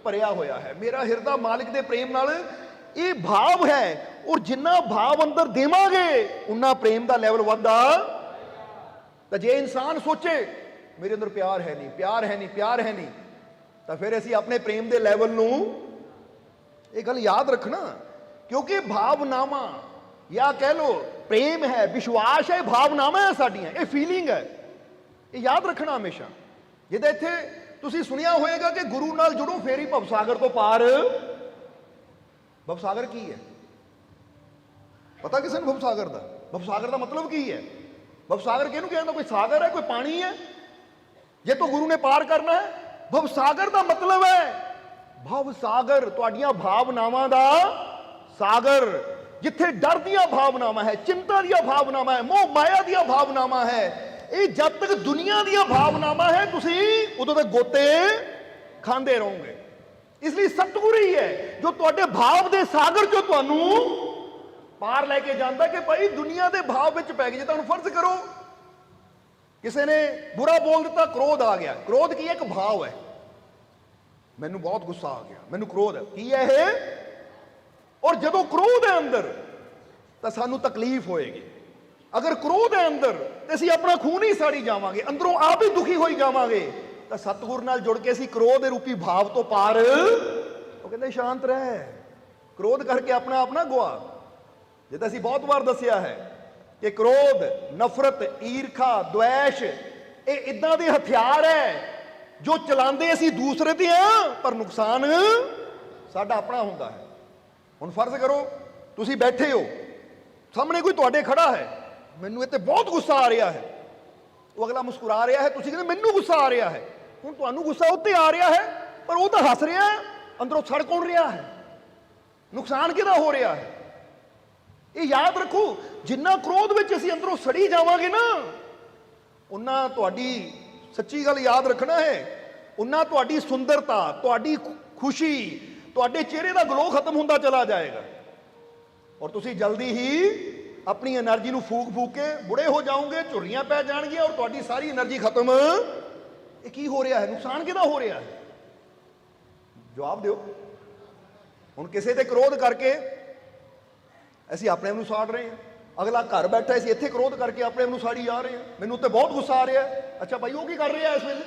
ਭਰਿਆ ਹੋਇਆ ਹੈ। ਮੇਰਾ ਹਿਰਦਾ ਮਾਲਿਕ ਦੇ ਪ੍ਰੇਮ ਨਾਲ ਇਹ ਭਾਵ ਹੈ, ਔਰ ਜਿੰਨਾ ਭਾਵ ਅੰਦਰ ਦੇਵਾਂਗੇ ਉਨਾ ਪ੍ਰੇਮ ਦਾ ਲੈਵਲ ਵੱਧਦਾ। ਤਾਂ ਜੇ ਇਨਸਾਨ ਸੋਚੇ ਮੇਰੇ ਅੰਦਰ ਪਿਆਰ ਹੈ ਨਹੀਂ, ਪਿਆਰ ਹੈ ਨਹੀਂ, ਪਿਆਰ ਹੈ ਨਹੀਂ, ਤਾਂ ਫਿਰ ਅਸੀਂ ਆਪਣੇ ਪ੍ਰੇਮ ਦੇ ਲੈਵਲ ਨੂੰ, ਇਹ ਗੱਲ ਯਾਦ ਰੱਖਣਾ, ਕਿਉਂਕਿ ਭਾਵਨਾਵਾਂ ਜਾਂ ਕਹਿ ਲੋ ਪ੍ਰੇਮ ਹੈ, ਵਿਸ਼ਵਾਸ ਹੈ, ਭਾਵਨਾਵਾਂ ਹੈ ਸਾਡੀਆਂ, ਇਹ ਫੀਲਿੰਗ ਹੈ, ਇਹ ਯਾਦ ਰੱਖਣਾ ਹਮੇਸ਼ਾ। ਜਿੱਦਾਂ ਇੱਥੇ ਤੁਸੀਂ ਸੁਣਿਆ ਹੋਏਗਾ ਕਿ ਗੁਰੂ ਨਾਲ ਜੁੜੋ ਫੇਰ ਹੀ ਭਵਸਾਗਰ ਤੋਂ ਪਾਰ। ਭਵਸਾਗਰ ਕੀ ਹੈ ਪਤਾ ਕਿਸੇ ਨੂੰ? ਭਵਸਾਗਰ ਦਾ, ਭਵਸਾਗਰ ਦਾ ਮਤਲਬ ਕੀ ਹੈ? ਭਵਸਾਗਰ ਕਿਹਨੂੰ ਕਹਿੰਦਾ? ਕੋਈ ਸਾਗਰ ਹੈ, ਕੋਈ ਪਾਣੀ ਹੈ ਜੇ ਤੋਂ ਗੁਰੂ ਨੇ ਪਾਰ ਕਰਨਾ ਹੈ। ਭਵਸਾਗਰ ਦਾ ਮਤਲਬ ਹੈ ਭਵਸਾਗਰ, ਤੁਹਾਡੀਆਂ ਭਾਵਨਾਵਾਂ ਦਾ ਸਾਗਰ, ਜਿੱਥੇ ਡਰ ਦੀਆਂ ਭਾਵਨਾਵਾਂ ਹੈ, ਚਿੰਤਾ ਦੀਆਂ ਭਾਵਨਾਵਾਂ ਹੈ, ਮੋਹ ਮਾਇਆ ਦੀਆਂ ਭਾਵਨਾਵਾਂ ਹੈ। ਇਹ ਜਦ ਤੱਕ ਦੁਨੀਆ ਦੀਆਂ ਭਾਵਨਾਵਾਂ ਹੈ ਤੁਸੀਂ ਉਦੋਂ ਤੱਕ ਗੋਤੇ ਖਾਂਦੇ ਰਹੋਗੇ। ਇਸ ਲਈ ਸਤਿਗੁਰੂ ਹੀ ਹੈ ਜੋ ਤੁਹਾਡੇ ਭਾਵ ਦੇ ਸਾਗਰ ਚੋਂ ਤੁਹਾਨੂੰ ਪਾਰ ਲੈ ਕੇ ਜਾਂਦਾ ਕਿ ਭਾਈ ਦੁਨੀਆ ਦੇ ਭਾਵ ਵਿੱਚ ਪੈ ਗਏ। ਜੇ ਤੁਹਾਨੂੰ ਫਰਜ਼ ਕਰੋ ਕਿਸੇ ਨੇ ਬੁਰਾ ਬੋਲ ਦਿੱਤਾ, ਕ੍ਰੋਧ ਆ ਗਿਆ। ਕ੍ਰੋਧ ਕੀ ਹੈ? ਇੱਕ ਭਾਵ ਹੈ। ਮੈਨੂੰ ਬਹੁਤ ਗੁੱਸਾ ਆ ਗਿਆ, ਮੈਨੂੰ ਕ੍ਰੋਧ ਹੈ। ਕੀ ਹੈ ਇਹ? ਔਰ ਜਦੋਂ ਕ੍ਰੋਧ ਹੈ ਅੰਦਰ ਤਾਂ ਸਾਨੂੰ ਤਕਲੀਫ ਹੋਏਗੀ। ਅਗਰ ਕ੍ਰੋਧ ਹੈ ਅੰਦਰ ਤੇ ਅਸੀਂ ਆਪਣਾ ਖੂਨ ਹੀ ਸਾੜੀ ਜਾਵਾਂਗੇ, ਅੰਦਰੋਂ ਆਪ ਹੀ ਦੁਖੀ ਹੋਈ ਜਾਵਾਂਗੇ। ਤਾਂ ਸਤਿਗੁਰ ਨਾਲ ਜੁੜ ਕੇ ਅਸੀਂ ਕ੍ਰੋਧ ਰੂਪੀ ਭਾਵ ਤੋਂ ਪਾਰ, ਉਹ ਕਹਿੰਦੇ ਸ਼ਾਂਤ ਰਹਿ, ਕ੍ਰੋਧ ਕਰਕੇ ਆਪਣਾ ਆਪ ਨਾ ਗਵਾ। ਜਿੱਦਾਂ ਅਸੀਂ ਬਹੁਤ ਵਾਰ ਦੱਸਿਆ ਹੈ ਕਿ ਕ੍ਰੋਧ, ਨਫ਼ਰਤ, ਈਰਖਾ, ਦੁਆਸ਼ ਇਹ ਇਦਾਂ ਦੇ ਹਥਿਆਰ ਹੈ ਜੋ ਚਲਾਉਂਦੇ ਅਸੀਂ ਦੂਸਰੇ ਤੇ ਆ, ਪਰ ਨੁਕਸਾਨ ਸਾਡਾ ਆਪਣਾ ਹੁੰਦਾ ਹੈ। ਹੁਣ ਫਰਜ਼ ਕਰੋ ਤੁਸੀਂ ਬੈਠੇ ਹੋ, ਸਾਹਮਣੇ ਕੋਈ ਤੁਹਾਡੇ ਖੜਾ ਹੈ, ਮੈਨੂੰ ਇੱਥੇ ਬਹੁਤ ਗੁੱਸਾ ਆ ਰਿਹਾ ਹੈ, ਉਹ ਅਗਲਾ ਮੁਸਕਰਾ ਰਿਹਾ ਹੈ, ਤੁਸੀਂ ਕਹਿੰਦੇ ਮੈਨੂੰ ਗੁੱਸਾ ਆ ਰਿਹਾ ਹੈ। ਹੁਣ ਤੁਹਾਨੂੰ ਗੁੱਸਾ ਉੱਤੇ ਆ ਰਿਹਾ ਹੈ, ਪਰ ਉਹ ਤਾਂ ਹੱਸ ਰਿਹਾ ਹੈ, ਅੰਦਰੋਂ ਸੜ ਕੌਣ ਰਿਹਾ ਹੈ? ਨੁਕਸਾਨ ਕਿਹਦਾ ਹੋ ਰਿਹਾ ਹੈ? ਇਹ ਯਾਦ ਰੱਖੋ, ਜਿੰਨਾ ਕ੍ਰੋਧ ਵਿੱਚ ਅਸੀਂ ਅੰਦਰੋਂ ਸੜੀ ਜਾਵਾਂਗੇ ਨਾ, ਉਨਾ ਤੁਹਾਡੀ, ਸੱਚੀ ਗੱਲ ਯਾਦ ਰੱਖਣਾ ਹੈ, ਉਨਾ ਤੁਹਾਡੀ ਸੁੰਦਰਤਾ, ਤੁਹਾਡੀ ਖੁਸ਼ੀ, ਤੁਹਾਡੇ ਚਿਹਰੇ ਦਾ ਗਲੋ ਖਤਮ ਹੁੰਦਾ ਚਲਾ ਜਾਏਗਾ। ਔਰ ਤੁਸੀਂ ਜਲਦੀ ਹੀ ਆਪਣੀ એનર્ਜੀ ਨੂੰ ਫੂਕ ਫੂਕ ਕੇ ਬੁੜੇ ਹੋ ਜਾਓਗੇ, ਝੁਰੜੀਆਂ ਪੈ ਜਾਣਗੀਆਂ ਔਰ ਤੁਹਾਡੀ ਸਾਰੀ એનર્ਜੀ ਖਤਮ। ਇਹ ਕੀ ਹੋ ਰਿਹਾ ਹੈ? ਨੁਕਸਾਨ ਕਿਹਦਾ ਹੋ ਰਿਹਾ ਹੈ? ਜਵਾਬ ਦਿਓ। ਹੁਣ ਕਿਸੇ ਤੇ ਕ੍ਰੋਧ ਕਰਕੇ ਅਸੀਂ ਆਪਣੇ ਆਪ ਨੂੰ ਸਾੜ ਰਹੇ ਹਾਂ। ਅਗਲਾ ਘਰ ਬੈਠਾ, ਅਸੀਂ ਇੱਥੇ ਕ੍ਰੋਧ ਕਰਕੇ ਆਪਣੇ ਆਪ ਨੂੰ ਸਾੜੀ ਜਾ ਰਹੇ ਹਾਂ। ਮੈਨੂੰ ਉੱਤੇ ਬਹੁਤ ਗੁੱਸਾ ਆ ਰਿਹਾ ਹੈ। ਅੱਛਾ ਭਾਈ, ਉਹ ਕੀ ਕਰ ਰਿਹਾ ਇਸ ਵੇਲੇ?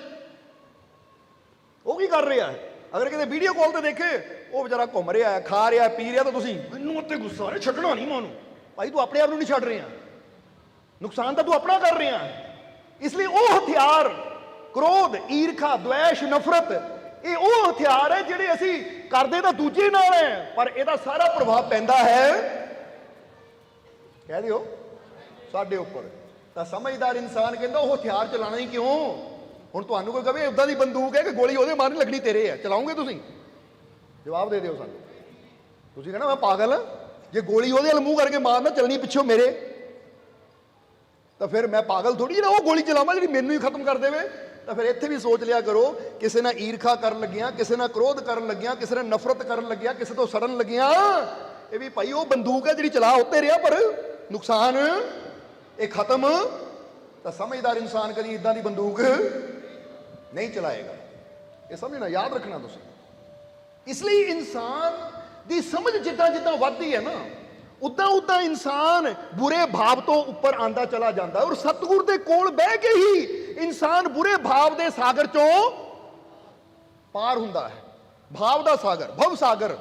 ਉਹ ਕੀ ਕਰ ਰਿਹਾ ਹੈ? ਅਗਰ ਕਿਤੇ ਵੀਡੀਓ ਕਾਲ ਤੇ ਦੇਖੇ ਉਹ ਵਿਚਾਰਾ ਘੁੰਮ ਰਿਹਾ ਹੈ, ਖਾ ਰਿਹਾ, ਪੀ ਰਿਹਾ, ਤਾਂ ਤੁਸੀਂ ਮੈਨੂੰ ਉੱਤੇ ਗੁੱਸਾ ਆ ਰਿਹਾ, ਛੱਡਣਾ ਨਹੀਂ ਮੈਨੂੰ। ਭਾਈ ਤੂੰ ਆਪਣੇ ਆਪ ਨੂੰ ਨਹੀਂ ਛੱਡ ਰਿਹਾ, ਨੁਕਸਾਨ ਤਾਂ ਤੂੰ ਆਪਣਾ ਕਰ ਰਿਹਾ। ਇਸ ਲਈ ਉਹ ਹਥਿਆਰ ਕ੍ਰੋਧ, ਈਰਖਾ, ਦੁਆਸ਼, ਨਫ਼ਰਤ, ਇਹ ਉਹ ਹਥਿਆਰ ਹੈ ਜਿਹੜੇ ਅਸੀਂ ਕਰਦੇ ਤਾਂ ਦੂਜੇ ਨਾਲ ਹੈ, ਪਰ ਇਹਦਾ ਸਾਰਾ ਪ੍ਰਭਾਵ ਪੈਂਦਾ ਹੈ, ਕਹਿ ਦਿਓ, ਸਾਡੇ ਉੱਪਰ। ਤਾਂ ਸਮਝਦਾਰ ਇਨਸਾਨ ਕਹਿੰਦਾ ਉਹ ਹਥਿਆਰ ਚਲਾਣਾ ਹੀ ਕਿਉਂ? ਹੁਣ ਤੁਹਾਨੂੰ ਕੋਈ ਕਹੇ ਉਦਾਂ ਦੀ ਬੰਦੂਕ ਹੈ ਕਿ ਗੋਲੀ ਉਹਦੇ ਮਾਰਨ ਲੱਗਣੀ ਤੇਰੇ ਹੈ, ਚਲਾਉਂਗੇ ਤੁਸੀਂ? ਜਵਾਬ ਦੇ ਦਿਓ ਸਾਨੂੰ। ਤੁਸੀਂ ਕਹਿਣਾ ਮੈਂ ਪਾਗਲ ਹਾਂ, ਜੇ ਗੋਲੀ ਉਹਦੇ ਵੱਲ ਮੂੰਹ ਕਰਕੇ ਮਾਰਨਾ ਚੱਲਣੀ ਪਿੱਛੋਂ ਮੇਰੇ, ਤਾਂ ਫਿਰ ਮੈਂ ਪਾਗਲ ਥੋੜੀ ਜਿਹੜਾ ਉਹ ਗੋਲੀ ਚਲਾਵਾਂ ਜਿਹੜੀ ਮੈਨੂੰ ਹੀ ਖਤਮ ਕਰ ਦੇਵੇ। ਤਾਂ ਫਿਰ ਇੱਥੇ ਵੀ ਸੋਚ ਲਿਆ ਕਰੋ, ਕਿਸੇ ਨਾਲ ਈਰਖਾ ਕਰਨ ਲੱਗਿਆ, ਕਿਸੇ ਨਾਲ ਕ੍ਰੋਧ ਕਰਨ ਲੱਗਿਆ, ਕਿਸੇ ਨਾਲ ਨਫ਼ਰਤ ਕਰਨ ਲੱਗਿਆ, ਕਿਸੇ ਤੋਂ ਸੜਨ ਲੱਗਿਆ, ਇਹ ਵੀ ਭਾਈ ਉਹ ਬੰਦੂਕ ਹੈ ਜਿਹੜੀ ਚਲਾ ਉੱਤੇ ਰਿਹਾ, ਪਰ ਨੁਕਸਾਨ ਇਹ ਖਤਮ। ਤਾਂ ਸਮਝਦਾਰ ਇਨਸਾਨ ਕਦੀ ਇਦਾਂ ਦੀ ਬੰਦੂਕ ਨਹੀਂ ਚਲਾਏਗਾ। ਇਹ ਸਮਝਣਾ, ਯਾਦ ਰੱਖਣਾ ਤੁਸੀਂ। ਇਸ ਲਈ ਇਨਸਾਨ ਦੀ ਸਮਝ ਜਿੱਦਾਂ ਜਿੱਦਾਂ ਵੱਧਦੀ ਹੈ ਨਾ, ਉਦਾਂ ਉਦਾਂ ਇਨਸਾਨ ਬੁਰੇ ਭਾਵ ਤੋਂ ਉੱਪਰ ਆਂਦਾ ਚਲਾ ਜਾਂਦਾ। ਔਰ ਸਤਿਗੁਰ ਦੇ ਕੋਲ ਬਹਿ ਕੇ ਹੀ ਇਨਸਾਨ ਬੁਰੇ ਭਾਵ ਦੇ ਸਾਗਰ ਚੋਂ ਪਾਰ ਹੁੰਦਾ ਹੈ। ਭਾਵ ਦਾ ਸਾਗਰ, ਭਵ ਸਾਗਰ।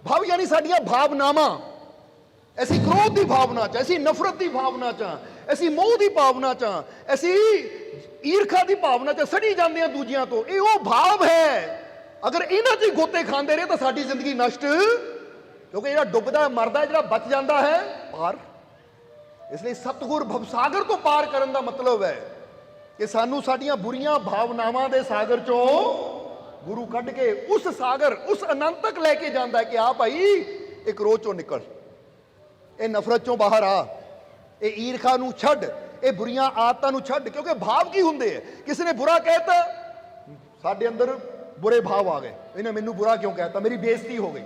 ਭਵ ਯਾਨੀ ਸਾਡੀਆਂ ਭਾਵਨਾਵਾਂ। ਅਸੀਂ ਕ੍ਰੋਧ ਦੀ ਭਾਵਨਾ ਚ, ਅਸੀਂ ਨਫ਼ਰਤ ਦੀ ਭਾਵਨਾ ਚ, ਅਸੀਂ ਮੋਹ ਦੀ ਭਾਵਨਾ ਚ, ਅਸੀਂ ਈਰਖਾ ਦੀ ਭਾਵਨਾ ਚ ਸੜੀ ਜਾਂਦੇ ਹਾਂ ਦੂਜਿਆਂ ਤੋਂ। ਇਹ ਉਹ ਭਾਵ ਹੈ। ਅਗਰ ਇਹਨਾਂ 'ਚ ਗੋਤੇ ਖਾਂਦੇ ਰਹੇ ਤਾਂ ਸਾਡੀ ਜ਼ਿੰਦਗੀ ਨਸ਼ਟ, ਕਿਉਂਕਿ ਜਿਹੜਾ ਡੁੱਬਦਾ ਮਰਦਾ, ਜਿਹੜਾ ਬਚ ਜਾਂਦਾ ਹੈ ਪਾਰ। ਇਸ ਲਈ ਸਤਿਗੁਰ ਭਵਸਾਗਰ ਤੋਂ ਪਾਰ ਕਰਨ ਦਾ ਮਤਲਬ ਹੈ ਕਿ ਸਾਨੂੰ ਸਾਡੀਆਂ ਬੁਰੀਆਂ ਭਾਵਨਾਵਾਂ ਦੇ ਸਾਗਰ ਚੋਂ ਗੁਰੂ ਕੱਢ ਕੇ ਉਸ ਸਾਗਰ, ਉਸ ਅਨੰਤ ਤੱਕ ਲੈ ਕੇ ਜਾਂਦਾ ਕਿ ਆ ਭਾਈ ਇਹ ਕ੍ਰੋਧ ਚੋਂ ਨਿਕਲ, ਇਹ ਨਫ਼ਰਤ ਚੋਂ ਬਾਹਰ ਆ, ਇਹ ਈਰਖਾ ਨੂੰ ਛੱਡ, ਇਹ ਬੁਰੀਆਂ ਆਦਤਾਂ ਨੂੰ ਛੱਡ। ਕਿਉਂਕਿ ਭਾਵ ਕੀ ਹੁੰਦੇ ਹੈ? ਕਿਸੇ ਨੇ ਬੁਰਾ ਕਹਿਤਾ, ਸਾਡੇ ਅੰਦਰ ਬੁਰੇ ਭਾਵ ਆ ਗਏ, ਇਹਨੇ ਮੈਨੂੰ ਬੁਰਾ ਕਿਉਂ ਕਹਿਤਾ, ਮੇਰੀ ਬੇਇੱਜ਼ਤੀ ਹੋ ਗਈ।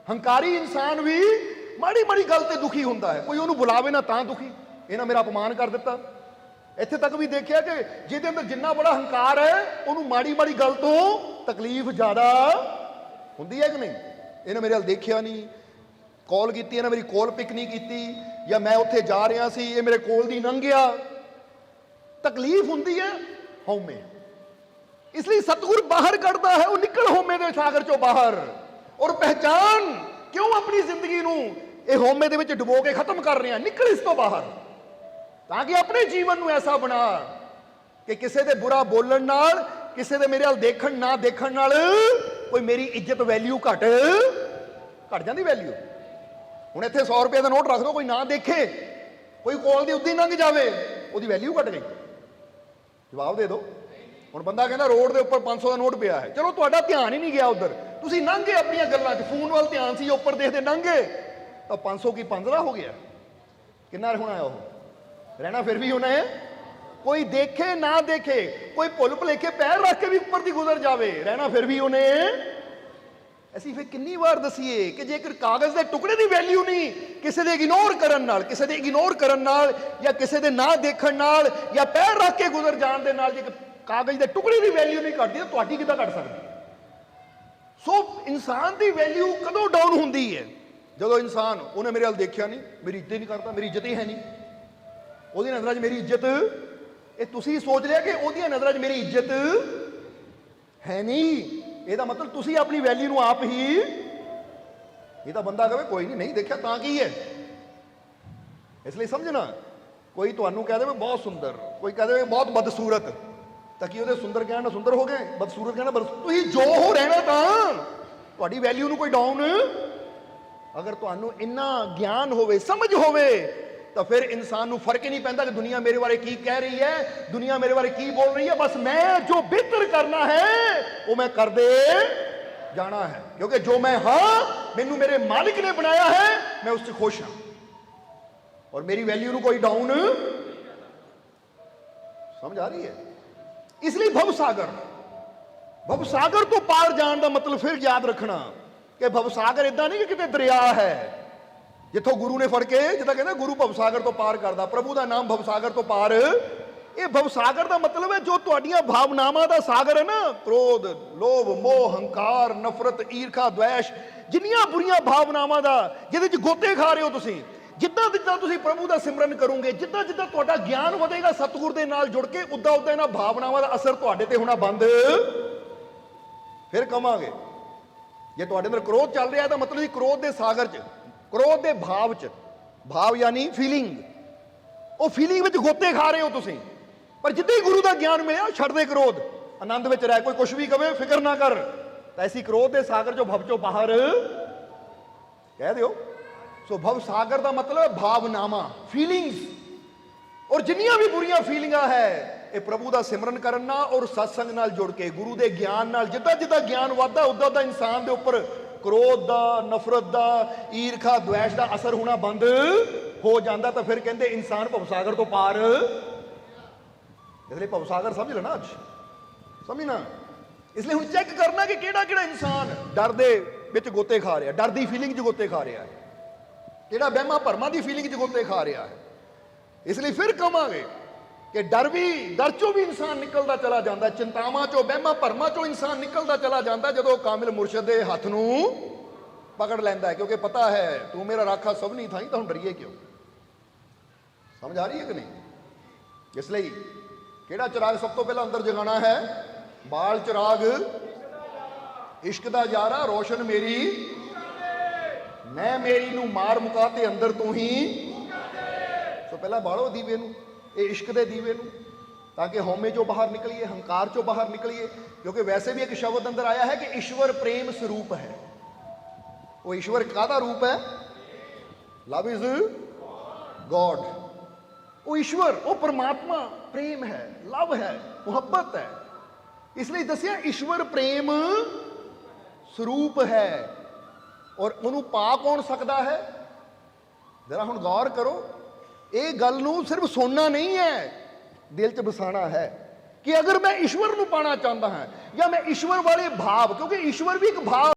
ਹੰਕਾਰੀ ਇਨਸਾਨ ਵੀ ਮਾੜੀ ਮਾੜੀ ਗੱਲ ਤੇ ਦੁਖੀ ਹੁੰਦਾ ਹੈ, ਕੋਈ ਉਹਨੂੰ ਬੁਲਾਵੇ ਨਾ ਤਾਂ ਦੁਖੀ, ਇਹਨਾਂ ਮੇਰਾ ਅਪਮਾਨ ਕਰ ਦਿੱਤਾ। ਇੱਥੇ ਤੱਕ ਵੀ ਦੇਖਿਆ ਕਿ ਜਿਹਦੇ ਅੰਦਰ ਜਿੰਨਾ ਬੜਾ ਹੰਕਾਰ ਹੈ ਉਹਨੂੰ ਮਾੜੀ ਮਾੜੀ ਗੱਲ ਤੋਂ ਤਕਲੀਫ ਜ਼ਿਆਦਾ ਹੁੰਦੀ ਹੈ ਕਿ ਨਹੀਂ? ਇਹਨੇ ਮੇਰੇ ਵੱਲ ਦੇਖਿਆ ਨਹੀਂ, ਕਾਲ ਕੀਤੀ ਇਹਨੇ ਮੇਰੀ ਕਾਲ ਪਿਕ ਨਹੀਂ ਕੀਤੀ, ਜਾਂ ਮੈਂ ਉੱਥੇ ਜਾ ਰਿਹਾ ਸੀ ਇਹ ਮੇਰੇ ਕੋਲ ਦੀ ਲੰਘ ਗਿਆ। ਤਕਲੀਫ ਹੁੰਦੀ ਹੈ, ਹਉਮੈ। ਇਸ ਲਈ ਸਤਿਗੁਰ ਬਾਹਰ ਕੱਢਦਾ ਹੈ, ਉਹ ਨਿਕਲ ਹਉਮੈ ਦੇ ਸਾਗਰ ਚੋਂ ਬਾਹਰ, ਔਰ ਪਹਿਚਾਨ ਕਿਉਂ ਆਪਣੀ ਜ਼ਿੰਦਗੀ ਨੂੰ ਇਹ ਹਉਮੈ ਦੇ ਵਿੱਚ ਡੁਬੋ ਕੇ ਖਤਮ ਕਰ ਰਿਹਾ, ਨਿਕਲ ਇਸ ਤੋਂ ਬਾਹਰ, ਤਾਂ ਕਿ ਆਪਣੇ ਜੀਵਨ ਨੂੰ ਐਸਾ ਬਣਾ ਕਿ ਕਿਸੇ ਦੇ ਬੁਰਾ ਬੋਲਣ ਨਾਲ, ਕਿਸੇ ਦੇ ਮੇਰੇ ਵੱਲ ਦੇਖਣ ਨਾ ਦੇਖਣ ਨਾਲ ਕੋਈ ਮੇਰੀ ਇੱਜ਼ਤ ਵੈਲਿਊ ਘਟ ਜਾਂਦੀ ਵੈਲਿਊ। ਹੁਣ ਇੱਥੇ 100 ਰੁਪਏ ਦਾ ਨੋਟ ਰੱਖ ਦੋ, ਕੋਈ ਨਾ ਦੇਖੇ, ਕੋਈ ਕੋਲ ਦੀ ਉੱਦੀ ਲੰਘ ਜਾਵੇ, ਉਹਦੀ ਵੈਲਿਊ ਘਟ ਗਈ। ਜਵਾਬ ਦੇ ਦਿਓ। ਹੁਣ ਬੰਦਾ ਕਹਿੰਦਾ ਰੋਡ ਦੇ ਉੱਪਰ 500 ਦਾ ਨੋਟ ਪਿਆ ਹੈ, ਚਲੋ ਤੁਹਾਡਾ ਧਿਆਨ ਹੀ ਨਹੀਂ ਗਿਆ ਉਧਰ, ਤੁਸੀਂ ਲੰਘੇ ਆਪਣੀਆਂ ਗੱਲਾਂ 'ਚ, ਫੋਨ ਵੱਲ ਧਿਆਨ ਸੀ, ਉੱਪਰ ਦੇਖਦੇ ਲੰਘੇ, ਤਾਂ 500 ਕੀ 15 ਹੋ ਗਿਆ, ਕਿੰਨਾ ਹੋਣਾ ਹੈ? ਉਹ ਰਹਿਣਾ ਫਿਰ ਵੀ ਹੋਣਾ ਹੈ। ਕੋਈ ਦੇਖੇ ਨਾ ਦੇਖੇ, ਕੋਈ ਭੁੱਲ ਭੁਲੇਖੇ ਪੈਰ ਰੱਖ ਕੇ ਵੀ ਉੱਪਰ ਦੀ ਗੁਜ਼ਰ ਜਾਵੇ, ਰਹਿਣਾ ਫਿਰ ਵੀ ਉਹਨੇ। ਅਸੀਂ ਫਿਰ ਕਿੰਨੀ ਵਾਰ ਦਸੀਏ ਕਿ ਜੇਕਰ ਕਾਗਜ਼ ਦੇ ਟੁਕੜੇ ਦੀ ਵੈਲਿਊ ਨਹੀਂ ਕਿਸੇ ਦੇ ਇਗਨੋਰ ਕਰਨ ਨਾਲ, ਕਿਸੇ ਦੇ ਇਗਨੋਰ ਕਰਨ ਨਾਲ, ਜਾਂ ਕਿਸੇ ਦੇ ਨਾ ਦੇਖਣ ਨਾਲ, ਜਾਂ ਪੈਰ ਰੱਖ ਕੇ ਗੁਜ਼ਰ ਜਾਣ ਦੇ ਨਾਲ, ਜੇ ਕਾਗਜ਼ ਦੇ ਟੁਕੜੇ ਦੀ ਵੈਲਿਊ ਨਹੀਂ ਘਟਦੀ ਤਾਂ ਤੁਹਾਡੀ ਕਿੱਦਾਂ ਘਟ ਸਕਦੀ? ਸੋ ਇਨਸਾਨ ਦੀ ਵੈਲਿਊ ਕਦੋਂ ਡਾਊਨ ਹੁੰਦੀ ਹੈ? ਜਦੋਂ ਇਨਸਾਨ, ਉਹਨੇ ਮੇਰੇ ਵੱਲ ਦੇਖਿਆ ਨਹੀਂ, ਮੇਰੀ ਇੱਜ਼ਤ ਨਹੀਂ ਕਰਦਾ, ਮੇਰੀ ਇੱਜ਼ਤ ਹੀ ਹੈ ਨਹੀਂ, ਉਹਦੀ ਨਜ਼ਰਾਂ 'ਚ ਮੇਰੀ ਇੱਜ਼ਤ, ਇਹ ਤੁਸੀਂ ਸੋਚ ਲਿਆ ਕਿ ਉਹਦੀਆਂ ਨਜ਼ਰਾਂ 'ਚ ਮੇਰੀ ਇੱਜ਼ਤ ਹੈ ਨਹੀਂ, ਇਹਦਾ ਮਤਲਬ ਤੁਸੀਂ ਆਪਣੀ ਵੈਲਿਊ ਨੂੰ ਆਪ ਹੀ, ਇਹ ਤਾਂ ਬੰਦਾ ਕਹੇ ਕੋਈ ਨਹੀਂ ਦੇਖਿਆ ਤਾਂ ਕੀ ਹੈ। ਇਸ ਲਈ ਸਮਝਣਾ, ਕੋਈ ਤੁਹਾਨੂੰ ਕਹਿ ਦੇਵੇ ਬਹੁਤ ਸੁੰਦਰ, ਕੋਈ ਕਹਿ ਦੇਵੇ ਬਹੁਤ ਬਦਸੂਰਤ, ਤਾਂ ਕੀ ਉਹਦੇ ਸੁੰਦਰ ਕਹਿਣ ਨਾਲ ਸੁੰਦਰ ਹੋ ਗਏ, ਬਦਸੂਰਤ ਕਹਿਣਾ ਤੁਸੀਂ ਜੋ ਹੋ ਰਹਿਣਾ, ਤਾਂ ਤੁਹਾਡੀ ਵੈਲਿਊ ਨੂੰ ਕੋਈ ਡਾਊਨ। ਅਗਰ ਤੁਹਾਨੂੰ ਇੰਨਾ ਗਿਆਨ ਹੋਵੇ, ਸਮਝ ਹੋਵੇ, ਤਾਂ ਫਿਰ ਇਨਸਾਨ ਨੂੰ ਫਰਕ ਹੀ ਨਹੀਂ ਪੈਂਦਾ ਕਿ ਦੁਨੀਆ ਮੇਰੇ ਬਾਰੇ ਕੀ ਕਹਿ ਰਹੀ ਹੈ, ਦੁਨੀਆ ਮੇਰੇ ਬਾਰੇ ਕੀ ਬੋਲ ਰਹੀ ਹੈ, ਬਸ ਮੈਂ ਜੋ ਬਿਹਤਰ ਕਰਨਾ ਹੈ ਉਹ ਮੈਂ ਕਰਦੇ ਜਾਣਾ ਹੈ, ਕਿਉਂਕਿ ਜੋ ਮੈਂ ਹਾਂ, ਮੈਨੂੰ ਮੇਰੇ ਮਾਲਿਕ ਨੇ ਬਣਾਇਆ ਹੈ, ਮੈਂ ਉਸ 'ਚ ਖੁਸ਼ ਹਾਂ, ਔਰ ਮੇਰੀ ਵੈਲਿਊ ਨੂੰ ਕੋਈ ਡਾਊਨ। ਸਮਝ ਆ ਰਹੀ ਹੈ? ਇਸ ਲਈ ਭਵ ਸਾਗਰ ਤੋਂ ਪਾਰ ਜਾਣ ਦਾ ਮਤਲਬ ਫਿਰ ਯਾਦ ਰੱਖਣਾ ਕਿ ਭਵ ਸਾਗਰ ਇਦਾਂ ਨਹੀਂ ਕਿ ਕਿਤੇ ਦਰਿਆ ਹੈ ਜਿੱਥੋਂ ਗੁਰੂ ਨੇ ਫੜ ਕੇ, ਜਿੱਦਾਂ ਕਹਿੰਦਾ ਗੁਰੂ ਭਵ ਸਾਗਰ ਤੋਂ ਪਾਰ ਕਰਦਾ, ਪ੍ਰਭੂ ਦਾ ਨਾਮ ਭਵ ਸਾਗਰ ਤੋਂ ਪਾਰ। ਇਹ ਭਵ ਸਾਗਰ ਦਾ ਮਤਲਬ ਹੈ ਜੋ ਤੁਹਾਡੀਆਂ ਭਾਵਨਾਵਾਂ ਦਾ ਸਾਗਰ ਹੈ ਨਾ, ਕ੍ਰੋਧ, ਲੋਭ, ਮੋਹ, ਹੰਕਾਰ, ਨਫ਼ਰਤ, ਈਰਖਾ, ਦਵੇਸ਼, ਜਿੰਨੀਆਂ ਬੁਰੀਆਂ ਭਾਵਨਾਵਾਂ ਦਾ ਜਿਹਦੇ 'ਚ ਗੋਤੇ ਖਾ ਰਹੇ ਹੋ ਤੁਸੀਂ, ਜਿੱਦਾਂ ਜਿੱਦਾਂ ਤੁਸੀਂ ਪ੍ਰਭੂ ਦਾ ਸਿਮਰਨ ਕਰੋਗੇ, ਜਿੱਦਾਂ ਜਿੱਦਾਂ ਤੁਹਾਡਾ ਗਿਆਨ ਵਧੇਗਾ ਸਤਿਗੁਰ ਦੇ ਨਾਲ ਜੁੜ ਕੇ, ਉਦਾਂ ਉਦਾਂ ਇਹਨਾਂ ਭਾਵਨਾਵਾਂ ਦਾ ਅਸਰ ਤੁਹਾਡੇ ਤੇ ਹੋਣਾ ਬੰਦ। ਫਿਰ ਕਵਾਂਗੇ ਜੇ ਤੁਹਾਡੇ ਅੰਦਰ ਕ੍ਰੋਧ ਚੱਲ ਰਿਹਾ ਤਾਂ ਮਤਲਬ ਜੀ ਕ੍ਰੋਧ ਦੇ ਸਾਗਰ 'ਚ, ਕ੍ਰੋਧ ਦੇ ਭਾਵ 'ਚ, ਭਾਵ ਯਾਨੀ ਫੀਲਿੰਗ, ਉਹ ਫੀਲਿੰਗ ਵਿੱਚ ਗੋਤੇ ਖਾ ਰਹੇ ਹੋ ਤੁਸੀਂ। ਪਰ ਜਿੱਦਾਂ ਹੀ ਗੁਰੂ ਦਾ ਗਿਆਨ ਮਿਲਿਆ, ਛੱਡ ਦੇ ਕ੍ਰੋਧ, ਆਨੰਦ ਵਿੱਚ ਰਹਿ, ਕੋਈ ਕੁਝ ਵੀ ਕਵੇ ਫਿਕਰ ਨਾ ਕਰ, ਤਾਂ ਐਸੀ ਕ੍ਰੋਧ ਦੇ ਸਾਗਰ 'ਚੋਂ ਭਵ 'ਚੋਂ ਬਾਹਰ ਕਹਿ ਦਿਓ। ਸੋ ਭਵ ਸਾਗਰ ਦਾ ਮਤਲਬ ਭਾਵਨਾਵਾਂ, ਫੀਲਿੰਗਸ, ਔਰ ਜਿੰਨੀਆਂ ਵੀ ਬੁਰੀਆਂ ਫੀਲਿੰਗਾਂ ਹੈ, ਇਹ ਪ੍ਰਭੂ ਦਾ ਸਿਮਰਨ ਕਰਨ ਨਾਲ ਔਰ ਸਤਸੰਗ ਨਾਲ ਜੁੜ ਕੇ, ਗੁਰੂ ਦੇ ਗਿਆਨ ਨਾਲ, ਜਿੱਦਾਂ ਜਿੱਦਾਂ ਗਿਆਨ ਵੱਧਦਾ ਉਦਾਂ ਉਦਾਂ ਇਨਸਾਨ ਦੇ ਉੱਪਰ ਕ੍ਰੋਧ ਦਾ, ਨਫ਼ਰਤ ਦਾ, ਈਰਖਾ, ਦਵੇਸ਼ ਦਾ ਅਸਰ ਹੋਣਾ ਬੰਦ ਹੋ ਜਾਂਦਾ। ਤਾਂ ਫਿਰ ਕਹਿੰਦੇ ਇਨਸਾਨ ਭਵ ਸਾਗਰ ਤੋਂ ਪਾਰ। ਇਸ ਲਈ ਭਵ ਸਾਗਰ ਸਮਝ ਲੈਣਾ, ਅੱਜ ਸਮਝਣਾ। ਇਸ ਲਈ ਹੁਣ ਚੈੱਕ ਕਰਨਾ ਕਿ ਕਿਹੜਾ ਕਿਹੜਾ ਇਨਸਾਨ ਡਰ ਦੇ ਵਿੱਚ ਗੋਤੇ ਖਾ ਰਿਹਾ, ਡਰ ਦੀ ਫੀਲਿੰਗ 'ਚ ਗੋਤੇ ਖਾ ਰਿਹਾ ਹੈ, ਕਿਹੜਾ ਵਹਿਮਾਂ ਭਰਮਾਂ ਦੀ ਫੀਲਿੰਗ 'ਚ ਗੋਤੇ ਖਾ ਰਿਹਾ ਹੈ। ਇਸ ਲਈ ਫਿਰ ਕਹਾਂਗੇ ਕਿ ਡਰ ਚੋਂ ਵੀ ਇਨਸਾਨ ਨਿਕਲਦਾ ਚਲਾ ਜਾਂਦਾ, ਚਿੰਤਾਵਾਂ ਚੋਂ, ਵਹਿਮਾਂ ਭਰਮਾਂ ਚੋਂ ਇਨਸਾਨ ਨਿਕਲਦਾ ਚਲਾ ਜਾਂਦਾ ਜਦੋਂ ਕਾਮਿਲ ਮੁਰਸ਼ਿਦ ਦੇ ਹੱਥ ਨੂੰ ਪਕੜ ਲੈਂਦਾ ਹੈ, ਕਿਉਂਕਿ ਪਤਾ ਹੈ ਤੂੰ ਮੇਰਾ ਰਾਖਾ ਸਭ ਨਹੀਂ ਥਾਈ, ਤਾਂ ਹੁਣ ਡਰੀਏ ਕਿਉਂ? ਸਮਝ ਆ ਰਹੀ ਹੈ ਕਿ ਨਹੀਂ? ਇਸ ਲਈ ਕਿਹੜਾ ਚਿਰਾਗ ਸਭ ਤੋਂ ਪਹਿਲਾਂ ਅੰਦਰ ਜਗਾਉਣਾ ਹੈ? ਬਾਲ ਚਿਰਾਗ ਇਸ਼ਕ ਦਾ ਯਾਰਾ, ਰੋਸ਼ਨ ਮੇਰੀ, ਮੈਂ ਮੇਰੀ ਨੂੰ ਮਾਰ ਮੁਕਾ ਤੇ ਅੰਦਰ ਤੂੰ ਹੀ। ਸੋ ਪਹਿਲਾਂ ਬਾਲੋ ਦੀਵੇ ਨੂੰ, ਇਹ ਇਸ਼ਕ ਦੇ ਦੀਵੇ ਨੂੰ, ਤਾਂ ਕਿ ਹਉਮੈ ਚੋਂ ਬਾਹਰ ਨਿਕਲੀਏ, ਹੰਕਾਰ ਚੋਂ ਬਾਹਰ ਨਿਕਲੀਏ। ਕਿਉਂਕਿ ਵੈਸੇ ਵੀ ਇੱਕ ਸ਼ਬਦ ਅੰਦਰ ਆਇਆ ਹੈ ਕਿ ਈਸ਼ਵਰ ਪ੍ਰੇਮ ਸਰੂਪ ਹੈ। ਉਹ ਈਸ਼ਵਰ ਕਾਹਦਾ ਰੂਪ ਹੈ? ਲਵ ਇਜ਼ ਗॉड। ਉਹ ਈਸ਼ਵਰ, ਉਹ ਪਰਮਾਤਮਾ ਪ੍ਰੇਮ ਹੈ, ਲਵ ਹੈ, ਮੁਹੱਬਤ ਹੈ। ਇਸ ਲਈ ਦੱਸਿਆ ਈਸ਼ਵਰ ਪ੍ਰੇਮ ਸਰੂਪ ਹੈ, ਔਰ ਉਹਨੂੰ ਪਾ ਕੌਣ ਸਕਦਾ ਹੈ? ਜਰਾ ਹੁਣ ਗੌਰ ਕਰੋ, ਇਹ ਗੱਲ ਨੂੰ ਸਿਰਫ ਸੁਣਨਾ ਨਹੀਂ ਹੈ, ਦਿਲ 'ਚ ਬਸਾਣਾ ਹੈ ਕਿ ਅਗਰ ਮੈਂ ਈਸ਼ਵਰ ਨੂੰ ਪਾਣਾ ਚਾਹੁੰਦਾ ਹਾਂ, ਜਾਂ ਮੈਂ ਈਸ਼ਵਰ ਵਾਲੇ ਭਾਵ, ਕਿਉਂਕਿ ਈਸ਼ਵਰ ਵੀ ਇੱਕ ਭਾਵ